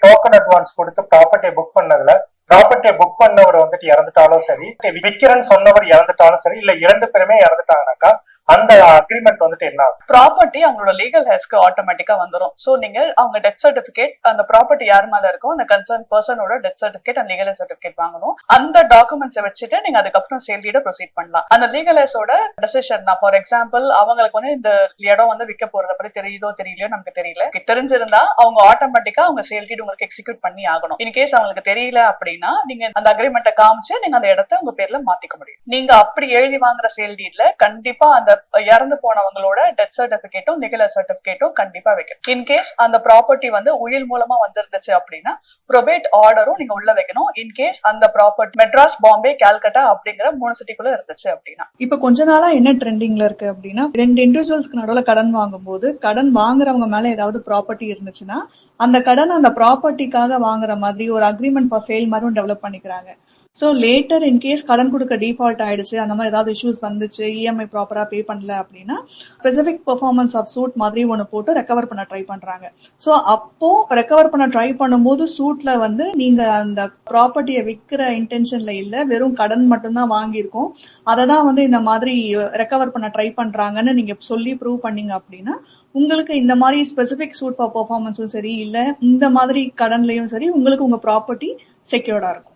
Token advance கொடுத்து ப்ராப்பர்ட்டியை book பண்ணதுல ப்ராப்பர்ட்டியை புக் பண்ணவர் வந்துட்டு இறந்துட்டாலும் சரி, விக்கிறேன்னு சொன்னவர் இறந்துட்டாலும் சரி, இல்ல 2 பேருமே இறந்துட்டாங்கனாக்கா அந்த அக்ரிமெண்ட் வந்துட்டு என்ன ஆகும்? ப்ராப்பர்ட்டி அவங்களோட லீகல் ஹேஸ்க்கு ஆட்டோமேட்டிக்கா வந்துரும். சோ நீங்க அவங்க டெத் சர்டிபிகேட், அந்த ப்ராப்பர்ட்டி யார் மேல இருக்கோ அந்த கன்சர்ன் பர்சனோட death certificate and legal certificate வாங்கணும். அந்த டாக்குமெண்ட்ஸை வச்சுட்டு நீங்க அதுக்கப்புறம் சேல் டீட ப்ரொசீட் பண்ணலாம். அந்த லீகல் ஹேஸோட டெசிஷன் தான். ஃபார் எக்ஸாம்பிள் அவங்களுக்கு வந்து இந்த இடம் வந்து விற்க போறத பத்தி தெரியுதோ தெரியலையோ நமக்கு தெரியல. தெரிஞ்சிருந்தா அவங்க ஆட்டோமேட்டிக்கா அவங்க சேல் டீட் உங்களுக்கு எக்ஸிக்யூட் பண்ணி ஆகணும். இன்கேஸ் அவங்களுக்கு தெரியல அப்படின்னா நீங்க அந்த அக்ரிமெண்ட்டை காமிச்சு நீங்க அந்த இடத்த உங்க பேர்ல மாத்திக்க முடியும். நீங்க அப்படி எழுதி வாங்குற சேல் டீட்ல கண்டிப்பா அந்த இறந்து போனவங்களோட டெத் சர்டிபிகேட்டும் லீகல் சர்டிபிகேட்டும் கண்டிப்பா வைக்கணும். இன்கேஸ் அந்த ப்ராப்பர்ட்டி வந்து உயில் மூலமா வந்திருந்துச்சு அப்படின்னா ப்ரொபேட் ஆர்டரும் நீங்க உள்ள வைக்கணும். இன்கேஸ் அந்த ப்ராப்பர்ட்டி மெட்ராஸ், பாம்பே, கால்கட்டா அப்படிங்கிற 3 சிட்டிக்குள்ள இருந்துச்சு அப்படின்னா. இப்ப கொஞ்ச நாளா என்ன ட்ரெண்டிங்ல இருக்கு அப்படின்னா, 2 இண்டிவிஜுவல்ஸ்க்கு நடுவுல கடன் வாங்கும்போது கடன் வாங்குறவங்க மேல ஏதாவது ப்ராப்பர்ட்டி இருந்துச்சுன்னா அந்த கடன் அந்த ப்ராப்பர்ட்டிக்காக வாங்குற மாதிரி ஒரு அக்ரிமெண்ட் ஃபார் சேல் மாதிரியும் டெவலப் பண்ணிக்கிறாங்க. ஸோ லேட்டர் இன்கேஸ் கடன் கொடுக்க டிஃபால்ட் ஆயிடுச்சு, அந்த மாதிரி ஏதாவது இஷ்யூஸ் வந்துச்சு, இஎம்ஐ ப்ராப்பரா பே பண்ணல அப்படின்னா ஸ்பெசிபிக் பெர்ஃபார்மன்ஸ் ஆஃப் சூட் மாதிரி ஒன்று போட்டு ரெக்கவர் பண்ண ட்ரை பண்றாங்க. ஸோ அப்போ ரெக்கவர் பண்ண ட்ரை பண்ணும்போது சூட்ல வந்து நீங்க அந்த ப்ராப்பர்ட்டியை விற்கிற இன்டென்ஷன்ல இல்ல, வெறும் கடன் மட்டும்தான் வாங்கியிருக்கோம், அதை தான் வந்து இந்த மாதிரி ரெக்கவர் பண்ண ட்ரை பண்றாங்கன்னு நீங்க சொல்லி ப்ரூவ் பண்ணீங்க அப்படின்னா உங்களுக்கு இந்த மாதிரி ஸ்பெசிபிக் சூட் ஃபார் பெர்ஃபார்மன்ஸும் சரி, இல்ல இந்த மாதிரி கடன்லயும் சரி, உங்களுக்கு உங்க ப்ராப்பர்ட்டி செக்யூர்டா இருக்கும்.